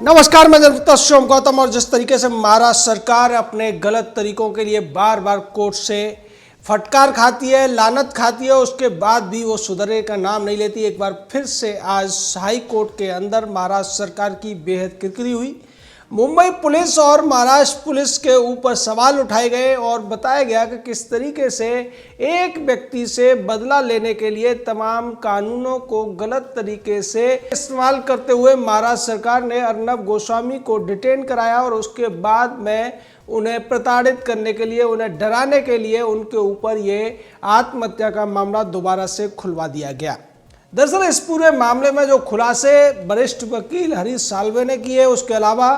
नमस्कार, मैं जगदीश सोम गौतम। और जिस तरीके से महाराष्ट्र सरकार अपने गलत तरीकों के लिए बार बार कोर्ट से फटकार खाती है, लानत खाती है, उसके बाद भी वो सुधरने का नाम नहीं लेती। एक बार फिर से आज हाई कोर्ट के अंदर महाराष्ट्र सरकार की बेहद किरकिरी हुई। मुंबई पुलिस और महाराष्ट्र पुलिस के ऊपर सवाल उठाए गए और बताया गया कि किस तरीके से एक व्यक्ति से बदला लेने के लिए तमाम कानूनों को गलत तरीके से इस्तेमाल करते हुए महाराष्ट्र सरकार ने अर्नब गोस्वामी को डिटेन कराया और उसके बाद में उन्हें प्रताड़ित करने के लिए, उन्हें डराने के लिए उनके ऊपर ये आत्महत्या का मामला दोबारा से खुलवा दिया गया। दरअसल इस पूरे मामले में जो खुलासे वरिष्ठ वकील हरीश साल्वे ने किए, उसके अलावा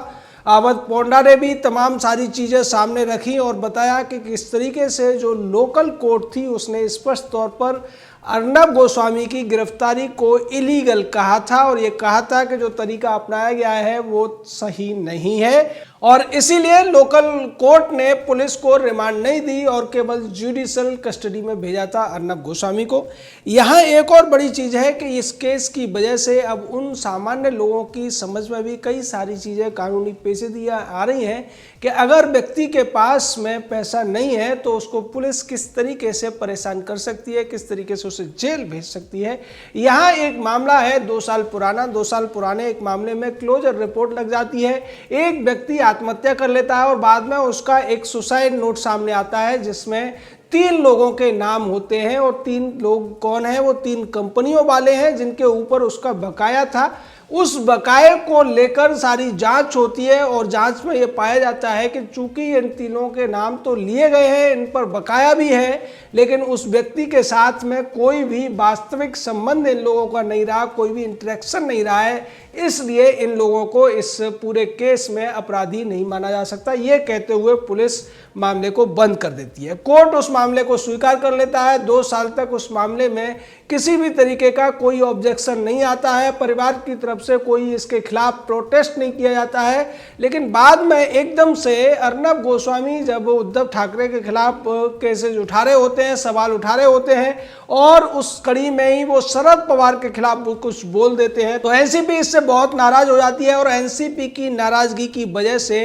अवध पोंडा ने भी तमाम सारी चीज़ें सामने रखी और बताया कि किस तरीके से जो लोकल कोर्ट थी उसने स्पष्ट तौर पर अर्नब गोस्वामी की गिरफ्तारी को इलीगल कहा था और ये कहा था कि जो तरीका अपनाया गया है वो सही नहीं है और इसीलिए लोकल कोर्ट ने पुलिस को रिमांड नहीं दी और केवल जुडिशियल कस्टडी में भेजा था अर्नब गोस्वामी को। यहाँ एक और बड़ी चीज़ है कि इस केस की वजह से अब उन सामान्य लोगों की समझ में भी कई सारी चीज़ें कानूनी पेचीदगियाँ आ रही हैं कि अगर व्यक्ति के पास में पैसा नहीं है तो उसको पुलिस किस तरीके से परेशान कर सकती है, किस तरीके से उसे जेल भेज सकती है। यहाँ एक मामला है 2 साल पुराना। 2 साल पुराने एक मामले में क्लोजर रिपोर्ट लग जाती है, एक व्यक्ति आत्महत्या कर लेता है और बाद में उसका एक सुसाइड नोट सामने आता है जिसमें 3 लोगों के नाम होते हैं और 3 लोग कौन है, वो 3 कंपनियों वाले हैं जिनके ऊपर उसका बकाया था। उस बकाये को लेकर सारी जांच होती है और जांच में ये पाया जाता है कि चूंकि इन तीनों के नाम तो लिए गए हैं, इन पर बकाया भी है, लेकिन उस व्यक्ति के साथ में कोई भी वास्तविक संबंध इन लोगों का नहीं रहा, कोई भी इंटरेक्शन नहीं रहा है, इसलिए इन लोगों को इस पूरे केस में अपराधी नहीं माना जा सकता। ये कहते हुए पुलिस मामले को बंद कर देती है। कोर्ट उस मामले को स्वीकार कर लेता है। 2 साल तक उस मामले में किसी भी तरीके का कोई ऑब्जेक्शन नहीं आता है, परिवार की तरफ से कोई इसके खिलाफ प्रोटेस्ट नहीं किया जाता है। लेकिन बाद में एकदम से अर्नब गोस्वामी जब उद्धव ठाकरे के खिलाफ केसेज उठा रहे होते हैं, सवाल उठा रहे होते हैं और उस कड़ी में ही वो शरद पवार के खिलाफ कुछ बोल देते हैं तो एनसीपी इससे बहुत नाराज हो जाती है और एनसीपी की नाराजगी की वजह से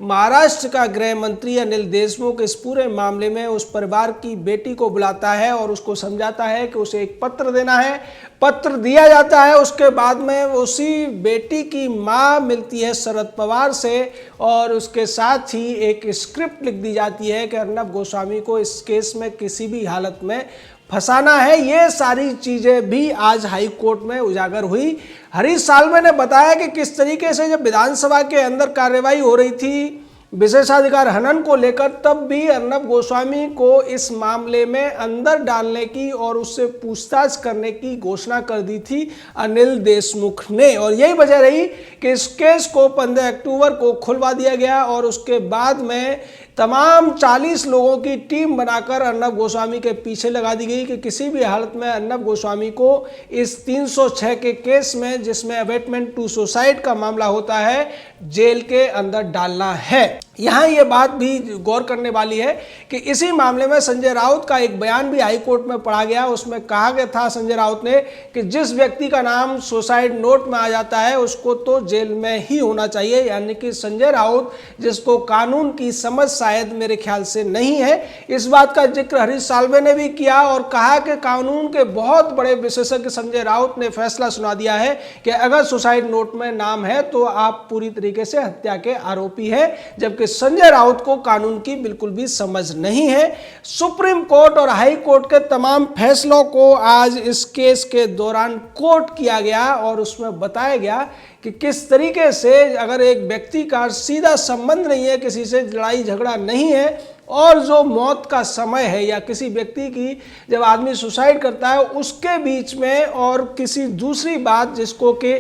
महाराष्ट्र का गृह मंत्री अनिल देशमुख इस पूरे मामले में उस परिवार की बेटी को बुलाता है और उसको समझाता है कि उसे एक पत्र देना है। पत्र दिया जाता है। उसके बाद में उसी बेटी की मां मिलती है शरद पवार से और उसके साथ ही एक स्क्रिप्ट लिख दी जाती है कि अर्नब गोस्वामी को इस केस में किसी भी हालत में फंसाना है। ये सारी चीज़ें भी आज हाई कोर्ट में उजागर हुई। हरीश साल्वे ने बताया कि किस तरीके से जब विधानसभा के अंदर कार्यवाही हो रही थी विशेषाधिकार हनन को लेकर, तब भी अर्नब गोस्वामी को इस मामले में अंदर डालने की और उससे पूछताछ करने की घोषणा कर दी थी अनिल देशमुख ने और यही वजह रही कि इस केस को 15 अक्टूबर को खुलवा दिया गया और उसके बाद में तमाम 40 लोगों की टीम बनाकर अर्नब गोस्वामी के पीछे लगा दी गई कि किसी भी हालत में अर्नब गोस्वामी को इस 306 के केस में, जिसमें अबेटमेंट टू सुसाइड का मामला होता है, जेल के अंदर डालना है। यहाँ ये बात भी गौर करने वाली है कि इसी मामले में संजय राउत का एक बयान भी हाई कोर्ट में पढ़ा गया। उसमें कहा गया था संजय राउत ने कि जिस व्यक्ति का नाम सुसाइड नोट में आ जाता है उसको तो जेल में ही होना चाहिए। यानी कि संजय राउत, जिसको कानून की समझ शायद मेरे ख्याल से नहीं है, इस बात का जिक्र हरीश साल्वे ने भी किया और कहा कि कानून के बहुत बड़े विशेषज्ञ संजय राउत ने फैसला सुना दिया है कि अगर सुसाइड नोट में नाम है तो आप पूरी तरीके से हत्या के आरोपी हैं, जबकि संजय राउत को कानून की बिल्कुल भी समझ नहीं है। सुप्रीम कोर्ट और हाई कोर्ट के तमाम फैसलों को आज इस केस के दौरान कोट किया गया और उसमें बताया गया कि किस तरीके से अगर एक व्यक्ति का सीधा संबंध नहीं है, किसी से लड़ाई झगड़ा नहीं है और जो मौत का समय है या किसी व्यक्ति की जब आदमी सुसाइड करता है उसके बीच में और किसी दूसरी बात जिसको के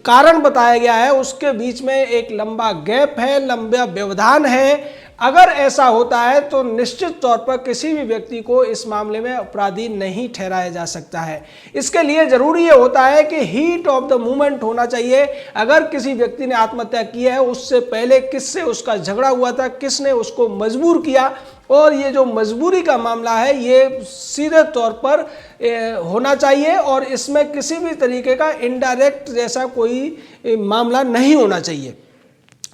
कारण बताया गया है उसके बीच में एक लंबा गैप है, लंबा व्यवधान है। अगर ऐसा होता है तो निश्चित तौर पर किसी भी व्यक्ति को इस मामले में अपराधी नहीं ठहराया जा सकता है। इसके लिए जरूरी ये होता है कि हीट ऑफ द मोमेंट होना चाहिए। अगर किसी व्यक्ति ने आत्महत्या की है उससे पहले किससे उसका झगड़ा हुआ था, किसने उसको मजबूर किया, और ये जो मजबूरी का मामला है ये सीधे तौर पर होना चाहिए और इसमें किसी भी तरीके का इनडायरेक्ट जैसा कोई मामला नहीं होना चाहिए।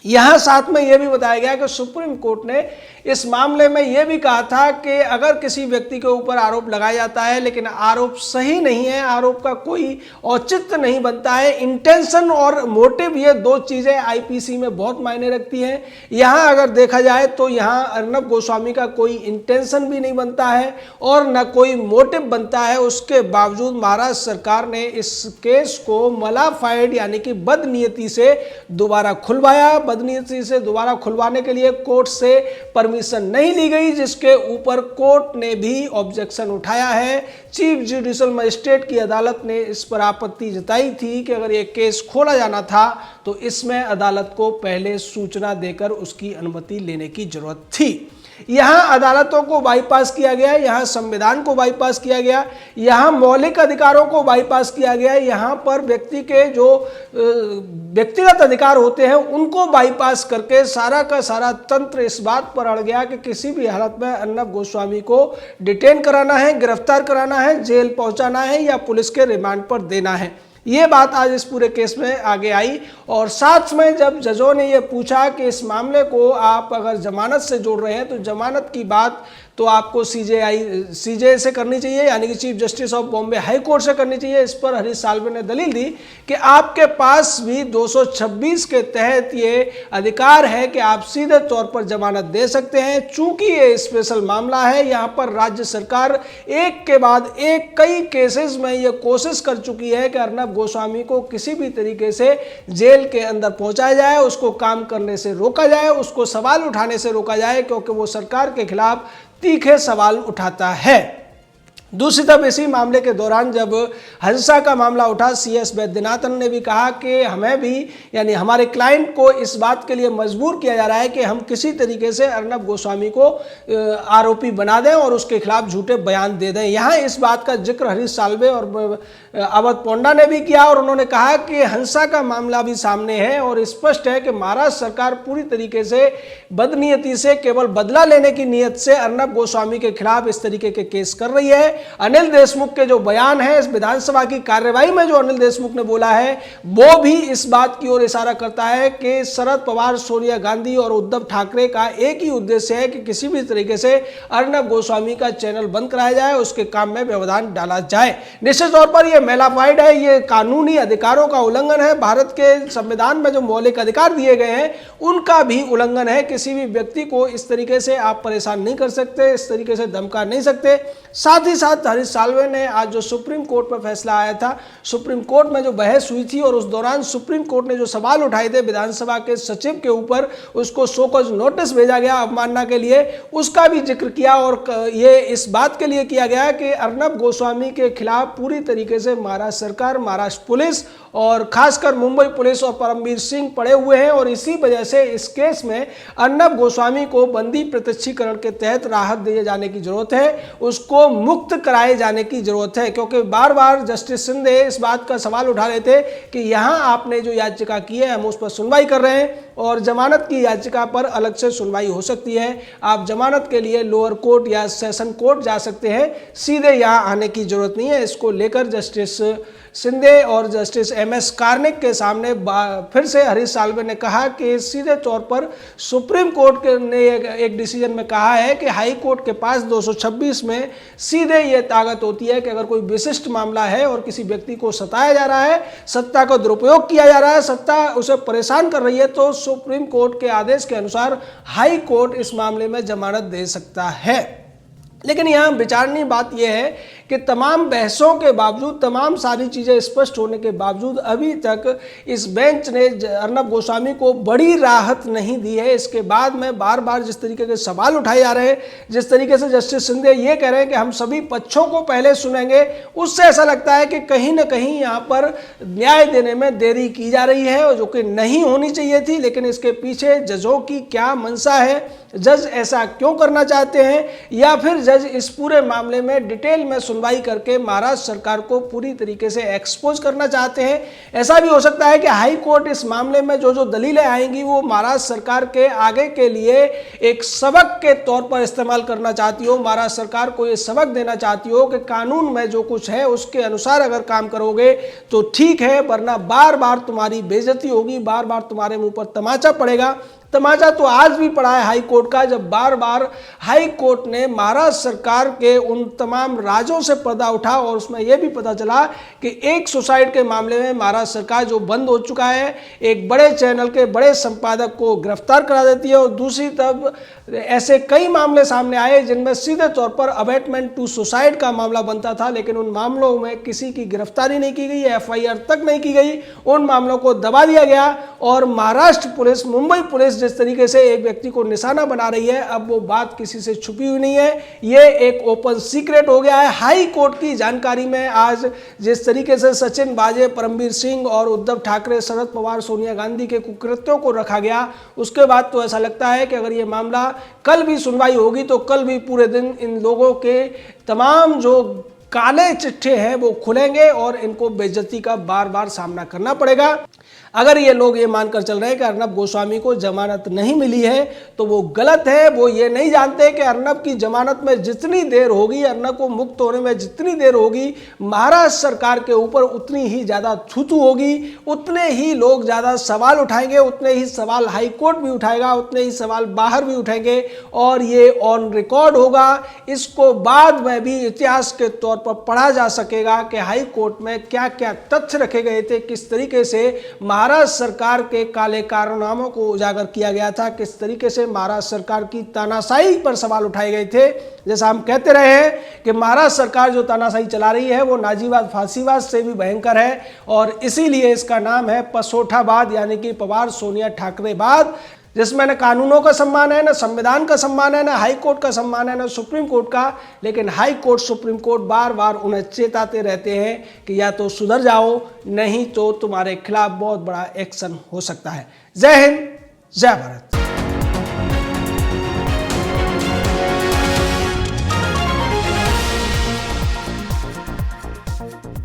यहाँ साथ में यह भी बताया गया कि सुप्रीम कोर्ट ने इस मामले में यह भी कहा था कि अगर किसी व्यक्ति के ऊपर आरोप लगाया जाता है लेकिन आरोप सही नहीं है, आरोप का कोई औचित्य नहीं बनता है, इंटेंशन और मोटिव, ये दो चीज़ें आईपीसी में बहुत मायने रखती हैं। यहाँ अगर देखा जाए तो यहाँ अर्नब गोस्वामी का कोई इंटेंशन भी नहीं बनता है और न कोई मोटिव बनता है। उसके बावजूद महाराष्ट्र सरकार ने इस केस को मलाफाइड यानी कि बदनीयती से दोबारा खुलवाया। बदनीयती से दोबारा खुलवाने के लिए कोर्ट से परमिशन नहीं ली गई, जिसके ऊपर कोर्ट ने भी ऑब्जेक्शन उठाया है। चीफ जुडिशियल मजिस्ट्रेट की अदालत ने इस पर आपत्ति जताई थी कि अगर ये केस खोला जाना था तो इसमें अदालत को पहले सूचना देकर उसकी अनुमति लेने की जरूरत थी। यहाँ अदालतों को बाईपास किया गया, यहाँ संविधान को बाईपास किया गया, यहाँ मौलिक अधिकारों को बाईपास किया गया, यहाँ पर व्यक्ति के जो व्यक्तिगत अधिकार होते हैं उनको बाईपास करके सारा का सारा तंत्र इस बात पर अड़ गया कि किसी भी हालत में अर्नब गोस्वामी को डिटेन कराना है, गिरफ्तार कराना है, जेल पहुंचाना है या पुलिस के रिमांड पर देना है। ये बात आज इस पूरे केस में आगे आई और साथ में जब जजों ने ये पूछा कि इस मामले को आप अगर जमानत से जोड़ रहे हैं तो जमानत की बात तो आपको सीजे से करनी चाहिए, यानी कि chief justice of Bombay high court से करनी चाहिए। इस पर हरीश साल्वे ने दलील दी कि आपके पास भी 226 के तहत ये अधिकार है कि आप सीधे तौर पर जमानत दे सकते हैं। चूंकि ये स्पेशल मामला है, यहाँ पर राज्य सरकार एक के बाद एक कई केसेस में ये कोशिश कर चुकी है कि अर्नब गोस्वामी को किसी भी तरीके से जेल के अंदर पहुंचाया जाए, उसको काम करने से रोका जाए, उसको सवाल उठाने से रोका जाए, क्योंकि वो सरकार के खिलाफ तीखे सवाल उठाता है। दूसरी तरफ इसी मामले के दौरान जब हिंसा का मामला उठा, सीएस वैद्यनाथन ने भी कहा कि हमें भी यानी हमारे क्लाइंट को इस बात के लिए मजबूर किया जा रहा है कि हम किसी तरीके से अर्नब गोस्वामी को आरोपी बना दें और उसके खिलाफ झूठे बयान दे दें। यहाँ इस बात का जिक्र हरीश साल्वे और अवध पोंडा ने भी किया और उन्होंने कहा कि हिंसा का मामला भी सामने है और स्पष्ट है कि महाराष्ट्र सरकार पूरी तरीके से बदनीयती से केवल बदला लेने की नीयत से अर्नब गोस्वामी के खिलाफ इस तरीके के केस कर रही है। अनिल देशमुख के जो बयान है इस विधानसभा की कार्यवाही में जो अनिल देशमुख ने बोला है वो भी इस बात की ओर इशारा करता है कि शरद पवार, सोनिया गांधी और उद्धव ठाकरे का एक ही उद्देश्य है कि किसी भी तरीके से अर्नब गोस्वामी का चैनल बंद कराया जाए, उसके काम में व्यवधान डाला जाए। निश्चित तौर पर यह मेलाफाइड है, ये कानूनी अधिकारों का उल्लंघन है, भारत के संविधान में जो मौलिक अधिकार दिए गए हैं उनका भी उल्लंघन है। किसी भी व्यक्ति को इस तरीके से आप परेशान नहीं कर सकते, इस तरीके से धमका नहीं सकते। साथ ही साथ हरीश साल्वे ने आज जो सुप्रीम कोर्ट में फैसला आया था, सुप्रीम कोर्ट में जो बहस हुई थी और उस दौरान सुप्रीम कोर्ट ने जो सवाल उठाए थे विधानसभा के सचिव के ऊपर, उसको शो कॉज नोटिस भेजा गया अवमानना के लिए, उसका भी जिक्र किया और ये इस बात के लिए किया गया कि अर्नब गोस्वामी के खिलाफ पूरी तरीके से महाराष्ट्र सरकार, महाराष्ट्र पुलिस और खासकर मुंबई पुलिस और परमवीर सिंह पड़े हुए हैं और इसी वजह से इस केस में अर्नब गोस्वामी को बंदी प्रत्यक्षीकरण के तहत राहत दिए जाने की जरूरत है, उसको मुक्त कराए जाने की जरूरत है। क्योंकि बार बार जस्टिस शिंदे इस बात का सवाल उठा रहे थे कि यहाँ आपने जो याचिका की है हम उस पर सुनवाई कर रहे हैं और जमानत की याचिका पर अलग से सुनवाई हो सकती है, आप जमानत के लिए लोअर कोर्ट या सेशन कोर्ट जा सकते हैं, सीधे यहाँ आने की जरूरत नहीं है। इसको लेकर जस्टिस शिंदे और जस्टिस एमएस कार्निक के सामने फिर से हरीश साल्वे ने कहा कि सीधे तौर पर सुप्रीम कोर्ट ने एक डिसीजन में कहा है कि हाई कोर्ट के पास 226 में सीधे ये ताकत होती है कि अगर कोई विशिष्ट मामला है और किसी व्यक्ति को सताया जा रहा है, सत्ता का दुरुपयोग किया जा रहा है, सत्ता उसे परेशान कर रही है, तो सुप्रीम कोर्ट के आदेश के अनुसार हाई कोर्ट इस मामले में जमानत दे सकता है। लेकिन यहाँ विचारणीय बात यह है कि तमाम बहसों के बावजूद, तमाम सारी चीज़ें स्पष्ट होने के बावजूद अभी तक इस बेंच ने अर्नब गोस्वामी को बड़ी राहत नहीं दी है। इसके बाद में बार बार जिस तरीके के सवाल उठाए जा रहे हैं, जिस तरीके से जस्टिस शिंदे ये कह रहे हैं कि हम सभी पक्षों को पहले सुनेंगे, उससे ऐसा लगता है कि कहीं ना कहीं यहाँ पर न्याय देने में देरी की जा रही है और जो कि नहीं होनी चाहिए थी। लेकिन इसके पीछे जजों की क्या मंशा है, जज ऐसा क्यों करना चाहते हैं, या फिर जज इस पूरे मामले में डिटेल में सुनवाई सुनवाई करके महाराष्ट्र सरकार को पूरी तरीके से एक्सपोज करना चाहते हैं। ऐसा भी हो सकता है कि हाई कोर्ट इस मामले में जो जो दलीलें आएंगी वो महाराष्ट्र सरकार के आगे के लिए एक सबक के तौर पर इस्तेमाल करना चाहती हो, महाराष्ट्र सरकार को ये सबक देना चाहती हो कि कानून में जो कुछ है उसके अनुसार अगर काम करोगे तो ठीक है, वरना बार बार तुम्हारी बेइज्जती होगी, बार बार तुम्हारे मुंह पर तमाचा पड़ेगा। तमाचा तो आज भी पड़ा है हाई कोर्ट का, जब बार बार हाई कोर्ट ने महाराष्ट्र सरकार के उन तमाम राजों से पर्दा उठा और उसमें यह भी पता चला कि एक सुसाइड के मामले में महाराष्ट्र सरकार जो बंद हो चुका है, एक बड़े चैनल के बड़े संपादक को गिरफ्तार करा देती है और दूसरी तरफ ऐसे कई मामले सामने आए जिनमें सीधे तौर पर अबेटमेंट टू सुसाइड का मामला बनता था, लेकिन उन मामलों में किसी की गिरफ्तारी नहीं की गई, FIR तक नहीं की गई, उन मामलों को दबा दिया गया। और महाराष्ट्र पुलिस, मुंबई पुलिस जिस तरीके से एक व्यक्ति को निशाना बना रही है, अब वो बात किसी से छुपी हुई नहीं है, ये एक ओपन सीक्रेट हो गया है। हाई कोर्ट की जानकारी में आज जिस तरीके से सचिन वाजे, परमवीर सिंह और उद्धव ठाकरे, शरद पवार, सोनिया गांधी के कुकृत्यों को रखा गया, उसके बाद तो ऐसा लगता है कि अगर ये मामला कल भी सुनवाई होगी तो कल भी पूरे दिन इन लोगों के तमाम जो काले चिट्ठे हैं वो खुलेंगे और इनको बेइज्जती का बार बार सामना करना पड़ेगा। अगर ये लोग ये मानकर चल रहे हैं कि अर्नब गोस्वामी को जमानत नहीं मिली है तो वो गलत है। वो ये नहीं जानते कि अर्नब की जमानत में जितनी देर होगी, अर्नब को मुक्त होने में जितनी देर होगी, महाराष्ट्र सरकार के ऊपर उतनी ही ज़्यादा थूथू होगी, उतने ही लोग ज़्यादा सवाल उठाएंगे, उतने ही सवाल हाई कोर्ट भी उठाएगा, उतने ही सवाल बाहर भी उठाएंगे और ये ऑन रिकॉर्ड होगा। इसको बाद में भी इतिहास के तौर पर पढ़ा जा सकेगा कि हाई कोर्ट में क्या क्या तथ्य रखे गए थे, किस तरीके से महाराष्ट्र सरकार के काले कारनामों को उजागर किया गया था, किस तरीके से महाराष्ट्र सरकार की तानाशाही पर सवाल उठाए गए थे। जैसा हम कहते रहे हैं कि महाराष्ट्र सरकार जो तानाशाही चला रही है वो नाजीवाद, फांसीवाद से भी भयंकर है और इसीलिए इसका नाम है पसोठाबाद, यानी कि पवार सोनिया ठाकरेबाद, जिसमें न कानूनों का सम्मान है, न संविधान का सम्मान है, न हाई कोर्ट का सम्मान है, न सुप्रीम कोर्ट का। लेकिन high court, supreme court bar बार उन्हें चेताते रहते हैं कि या तो सुधर जाओ, नहीं तो तुम्हारे खिलाफ बहुत बड़ा एक्शन हो सकता है। जय हिंद, जय भारत।